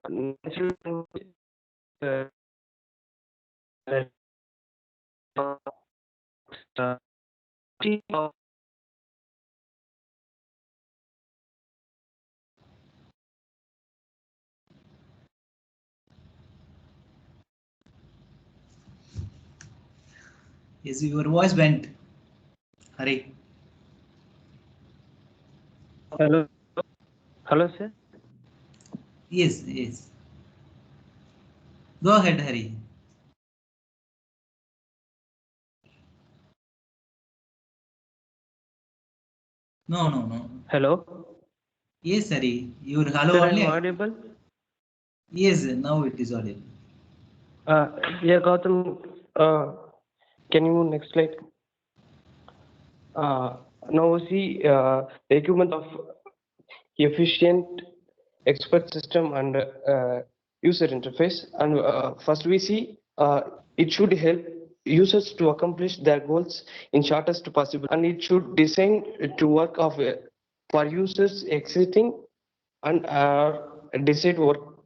natural Yes, your voice went. Hari. Hello. Hello, sir. Yes, yes. Go ahead, Hari. No, no, no. Hello. Yes, Hari. Your hello Sir, only. I'm audible. Yes, now it is audible. Yeah, Gautam. Can you move next slide? Now see the equipment of efficient expert system and user interface. And first we see it should help users to accomplish their goals in shortest possible, and it should design to work of for users exiting and decide work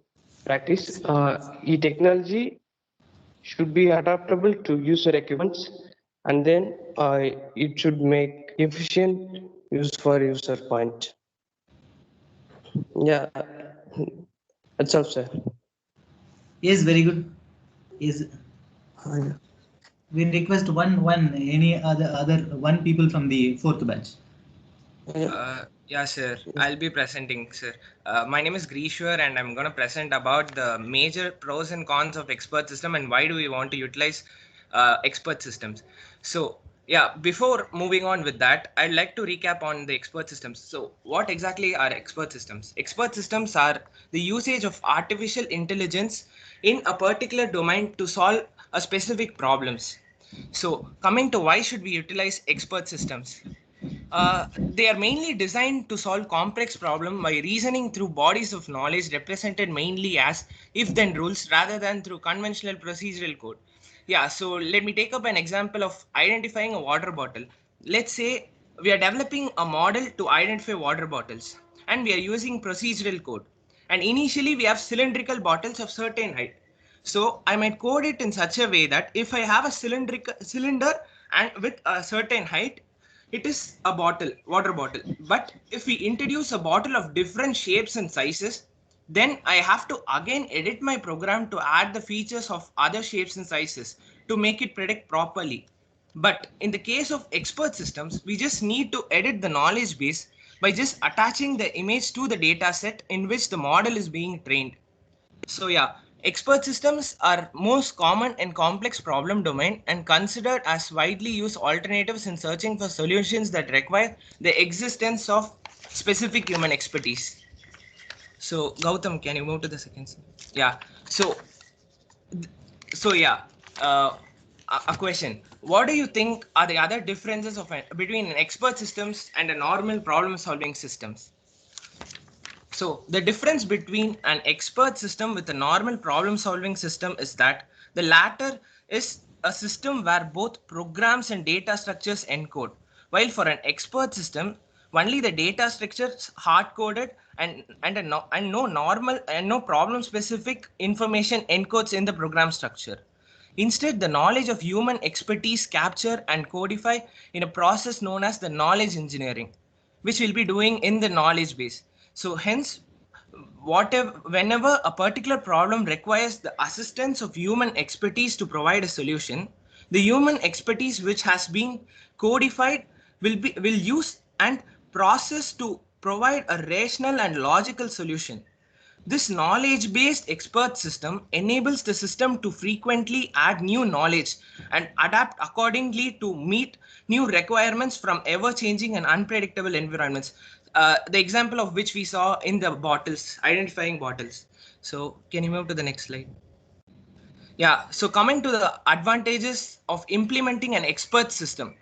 practice. E-technology should be adaptable to user requirements, and then it should make efficient use for user point. Yeah, that's all, sir. Yes, very good. Yes. We request any other one people from the fourth batch. Yeah, sir. I'll be presenting, sir. My name is Grishwar, and I'm going to present about the major pros and cons of expert system and why do we want to utilize expert systems. So, yeah, before moving on with that, I'd like to recap on the expert systems. So, what exactly are expert systems? Expert systems are the usage of artificial intelligence in a particular domain to solve a specific problems. So, coming to why should we utilize expert systems? They are mainly designed to solve complex problems by reasoning through bodies of knowledge represented mainly as if-then rules rather than through conventional procedural code. Yeah, so let me take up an example of identifying a water bottle. Let's say we are developing a model to identify water bottles and we are using procedural code. And initially we have cylindrical bottles of certain height. So I might code it in such a way that if I have a cylinder and with a certain height, it is a bottle, water bottle. But if we introduce a bottle of different shapes and sizes, then I have to again edit my program to add the features of other shapes and sizes to make it predict properly. But in the case of expert systems, we just need to edit the knowledge base by just attaching the image to the data set in which the model is being trained. So yeah, expert systems are most common in complex problem domain and considered as widely used alternatives in searching for solutions that require the existence of specific human expertise. So Gautam, can you move to the second slide? Yeah. So yeah, a question. What do you think are the other differences between an expert systems and a normal problem solving systems? So the difference between an expert system with a normal problem solving system is that the latter is a system where both programs and data structures encode, while for an expert system, only the data structures hard coded and no problem specific information encodes in the program structure. Instead, the knowledge of human expertise capture and codify in a process known as the knowledge engineering, which we'll be doing in the knowledge base. So hence, whenever a particular problem requires the assistance of human expertise to provide a solution, the human expertise which has been codified will use and process to provide a rational and logical solution. This knowledge-based expert system enables the system to frequently add new knowledge and adapt accordingly to meet new requirements from ever-changing and unpredictable environments. The example of which we saw in the bottles, identifying bottles. So can you move to the next slide? Yeah, so coming to the advantages of implementing an expert system.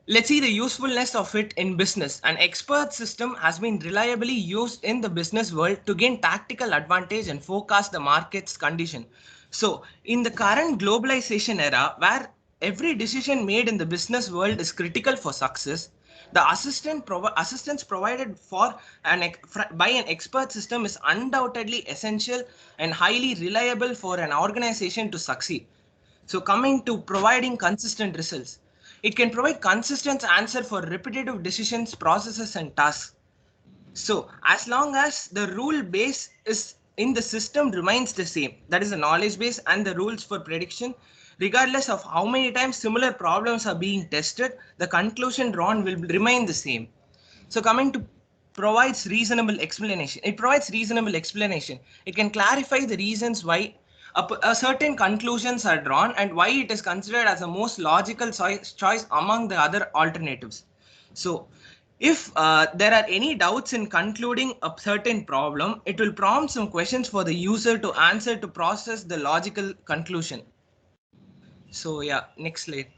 Let's see the usefulness of it in business. An expert system has been reliably used in the business world to gain tactical advantage and forecast the market's condition. So in the current globalization era, where every decision made in the business world is critical for success, the assistance provided by an expert system is undoubtedly essential and highly reliable for an organization to succeed. So coming to providing consistent results. It can provide consistent answer for repetitive decisions, processes, and tasks. So as long as the rule base is in the system remains the same, that is the knowledge base and the rules for prediction, regardless of how many times similar problems are being tested, the conclusion drawn will remain the same. So coming to provides reasonable explanation. It provides reasonable explanation. It can clarify the reasons why a certain conclusions are drawn and why it is considered as the most logical choice among the other alternatives. So if there are any doubts in concluding a certain problem, it will prompt some questions for the user to answer to process the logical conclusion. So yeah, next slide.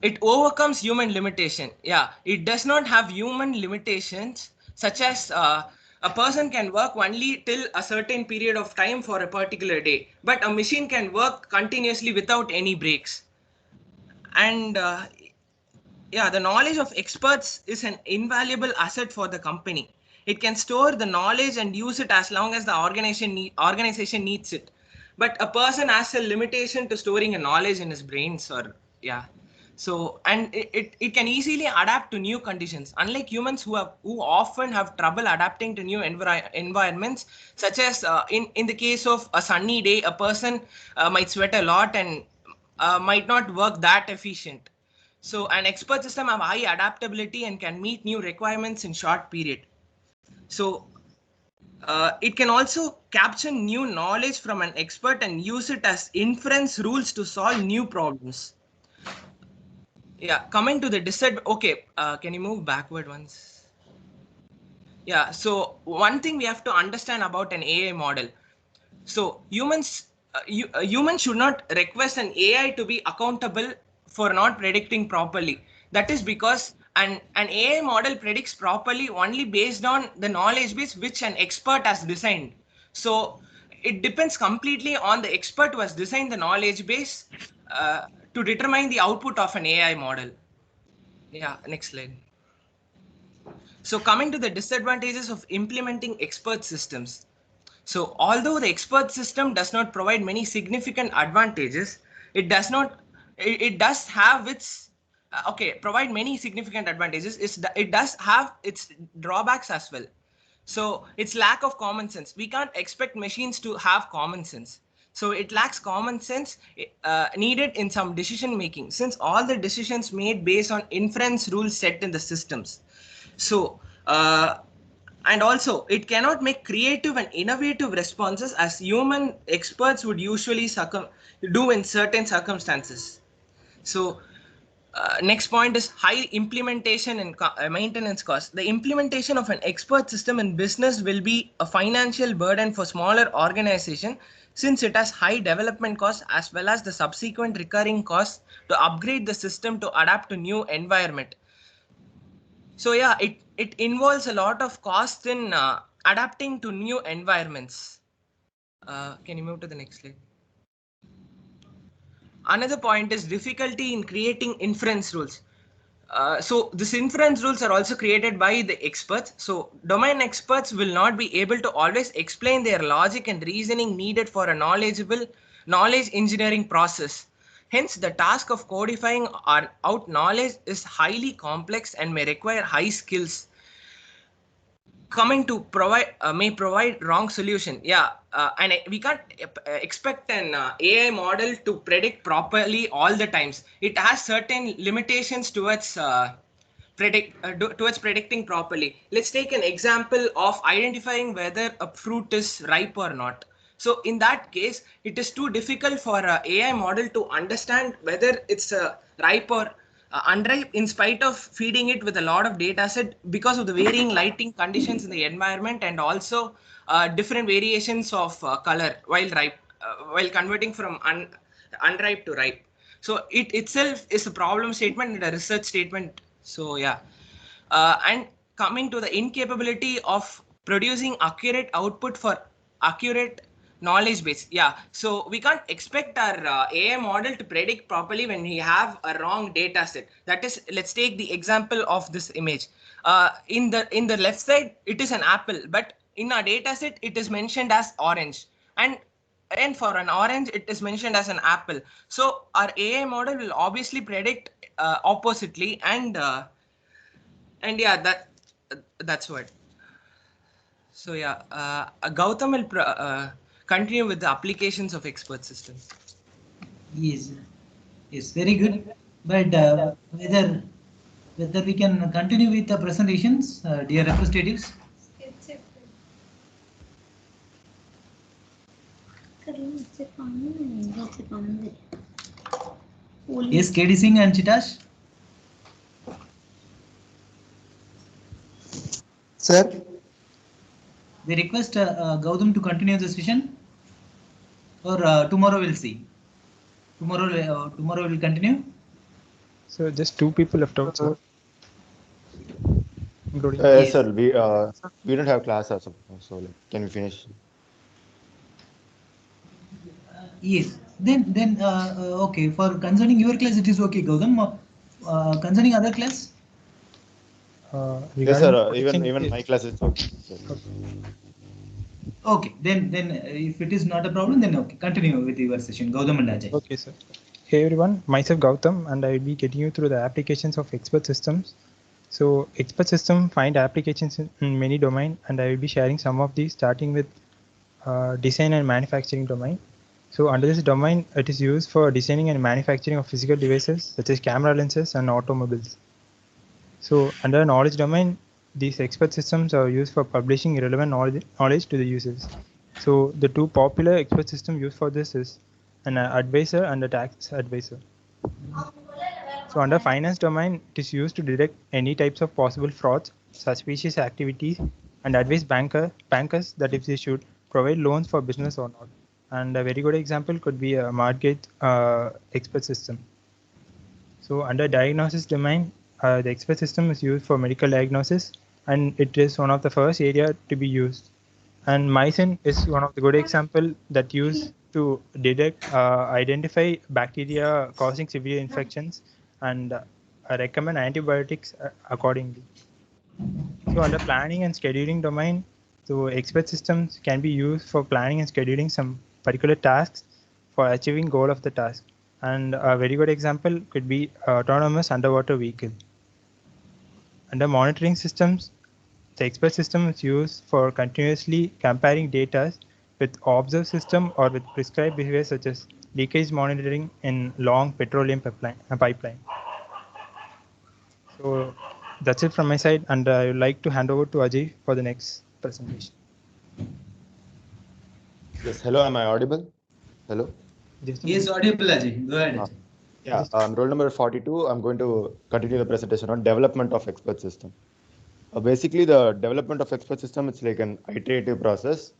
It overcomes human limitation. Yeah, it does not have human limitations such as a person can work only till a certain period of time for a particular day, but a machine can work continuously without any breaks. And yeah, the knowledge of experts is an invaluable asset for the company. It can store the knowledge and use it as long as the organization needs it. But a person has a limitation to storing a knowledge in his brains, or yeah. So, and it can easily adapt to new conditions, unlike humans who often have trouble adapting to new environments, such as in the case of a sunny day, a person might sweat a lot and might not work that efficient. So an expert system have high adaptability and can meet new requirements in short period. So it can also capture new knowledge from an expert and use it as inference rules to solve new problems. Yeah, coming to the disadvantage. Okay, can you move backward once? Yeah, so one thing we have to understand about an AI model. So humans should not request an AI to be accountable for not predicting properly. That is because an AI model predicts properly only based on the knowledge base which an expert has designed. So it depends completely on the expert who has designed the knowledge base to determine the output of an AI model. Yeah, next slide. So coming to the disadvantages of implementing expert systems. So although the expert system does not provide many significant advantages, it does have its provide many significant advantages. It does have its drawbacks as well. So it's lack of common sense. We can't expect machines to have common sense. So it lacks common sense needed in some decision making, since all the decisions made based on inference rules set in the systems. So and also it cannot make creative and innovative responses as human experts would usually do in certain circumstances. So next point is high implementation and maintenance costs. The implementation of an expert system in business will be a financial burden for smaller organization, since it has high development costs as well as the subsequent recurring costs to upgrade the system to adapt to new environment. So yeah, it involves a lot of cost in adapting to new environments. Can you move to the next slide? Another point is difficulty in creating inference rules. So these inference rules are also created by the experts. So domain experts will not be able to always explain their logic and reasoning needed for a knowledge engineering process. Hence, the task of codifying out knowledge is highly complex and may require high skills. Coming to may provide wrong solution. Yeah, and we can't expect an AI model to predict properly all the times. It has certain limitations towards predicting properly. Let's take an example of identifying whether a fruit is ripe or not. So in that case, it is too difficult for an AI model to understand whether it's ripe or unripe, in spite of feeding it with a lot of data set, because of the varying lighting conditions in the environment and also different variations of color while converting from unripe to ripe. So it itself is a problem statement and a research statement. So yeah, and coming to the incapability of producing accurate output for accurate knowledge base. Yeah, so we can't expect our AI model to predict properly when we have a wrong data set. That is, let's take the example of this image. In the left side, it is an apple, but in our data set, it is mentioned as orange. And and for an orange it is mentioned as an apple. So our AI model will obviously predict oppositely, and yeah, that's what. So yeah, Gautam will continue with the applications of expert systems. Yes, yes, very good. But whether we can continue with the presentations, dear representatives. Yes, KD Singh and Chitash. Sir? We request Gautam to continue the session, or tomorrow we'll see. Tomorrow we'll continue. So just 2 people left out, sir. Including Yes, sir. We don't have class also, so like, can we finish? Yes. Then okay. For concerning your class, it is okay, Gautam. Concerning other class. Yes, sir. Even my class is okay. Okay. Then if it is not a problem, then okay. Continue with your session, Gautam and Ajay. Okay, sir. Hey everyone, myself Gautam, and I will be getting you through the applications of expert systems. So expert system find applications in many domains, and I will be sharing some of these, starting with design and manufacturing domain. So under this domain, it is used for designing and manufacturing of physical devices such as camera lenses and automobiles. So under knowledge domain, these expert systems are used for publishing relevant knowledge to the users. So the 2 popular expert systems used for this is an advisor and a tax advisor. So under finance domain, it is used to detect any types of possible frauds, suspicious activities, and advise bankers that if they should provide loans for business or not. And a very good example could be a mortgage expert system. So under diagnosis domain, the expert system is used for medical diagnosis, and it is one of the first area to be used. And mycin is one of the good example that used to detect, identify bacteria causing severe infections, and recommend antibiotics accordingly. So under planning and scheduling domain, so expert systems can be used for planning and scheduling some particular tasks for achieving goal of the task. And a very good example could be autonomous underwater vehicle. Under monitoring systems, the expert system is used for continuously comparing data with observed system or with prescribed behavior such as leakage monitoring in long petroleum pipeline. So that's it from my side, and I would like to hand over to Ajay for the next presentation. Yes, hello, am I audible? Hello? Yes, audible, Ajay. Go ahead. Yeah, roll number 42. I'm going to continue the presentation on development of expert system. Basically, the development of expert system, it's like an iterative process.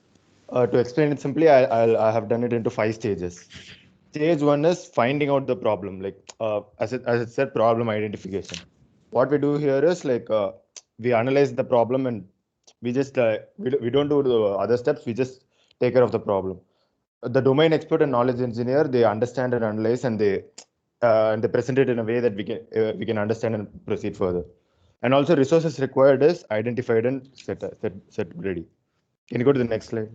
To explain it simply, I have done it into 5 stages. Stage 1 is finding out the problem, like as it said, problem identification. What we do here is like we analyze the problem, and we just we don't do the other steps. We just take care of the problem. The domain expert and knowledge engineer, they understand and analyze, and they present it in a way that we can understand and proceed further. And also resources required is identified and set ready. Can you go to the next slide?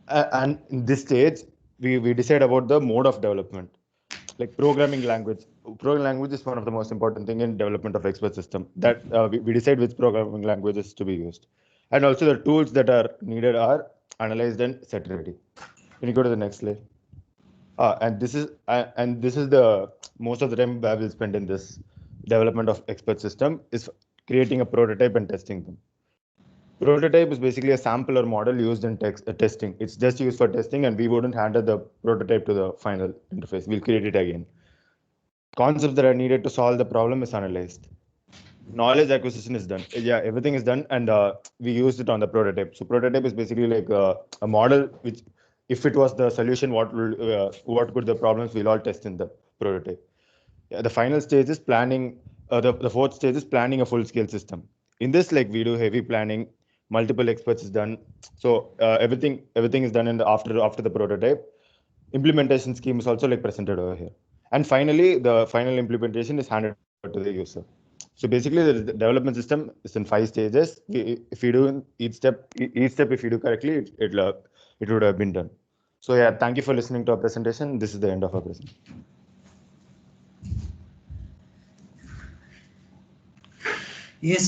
And in this stage, we decide about the mode of development, like programming language. Programming language is one of the most important thing in development of expert system. That we decide which programming languages to be used, and also the tools that are needed are analyzed and set ready. Can you go to the next slide? And this is the most of the time I will spend in this development of expert system is creating a prototype and testing them. Prototype is basically a sample or model used in testing. It's just used for testing, and we wouldn't handle the prototype to the final interface. We'll create it again. Concepts that are needed to solve the problem is analyzed. Knowledge acquisition is done. Yeah, everything is done, and we used it on the prototype. So prototype is basically like a model which, if it was the solution, what could the problems we'll all test in the prototype. Yeah, the final stage is planning. The 4th stage is planning a full-scale system. In this, like we do heavy planning, multiple experts is done. So everything is done after the prototype. Implementation scheme is also like presented over here. And finally, the final implementation is handed over to the user. So basically, the development system is in 5 stages. If you do each step, if you do correctly, it would have been done. So yeah, thank you for listening to our presentation. This is the end of our presentation. Yes.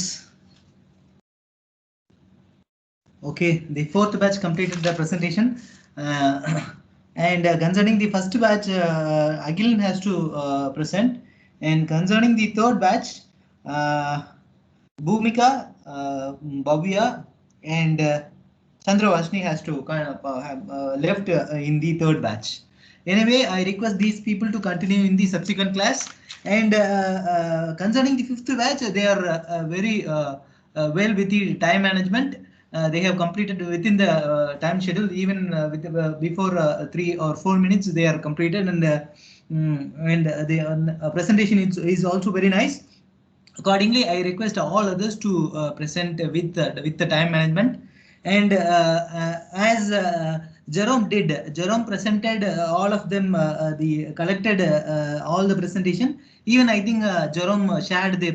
Okay, the fourth batch completed the presentation. And concerning the first batch, Agilan has to present. And concerning the third batch, Bhumika, Bhavya, and Chandravashni has to kind of have left in the third batch. Anyway, I request these people to continue in the subsequent class. And concerning the fifth batch, they are very well with the time management. They have completed within the time schedule, even with before 3 or 4 minutes they are completed, and the presentation is also very nice. Accordingly, I request all others to present with the time management. And as Jerome did, Jerome presented all of them, the collected all the presentation. Even I think Jerome shared the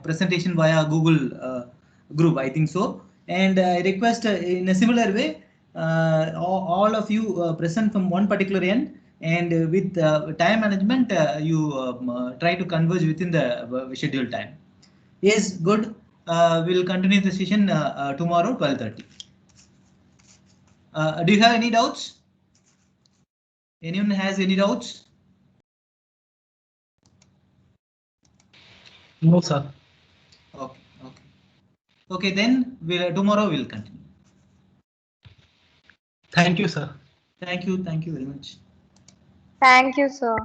presentation via Google group, I think so. And I request in a similar way, all of you present from one particular end, and with time management, you try to converge within the scheduled time. Yes, good. We'll continue the session tomorrow, 12:30. Do you have any doubts? Anyone has any doubts? No, sir. Okay, okay. Okay, then tomorrow we'll continue. Thank you, sir. Thank you very much. Thank you, sir.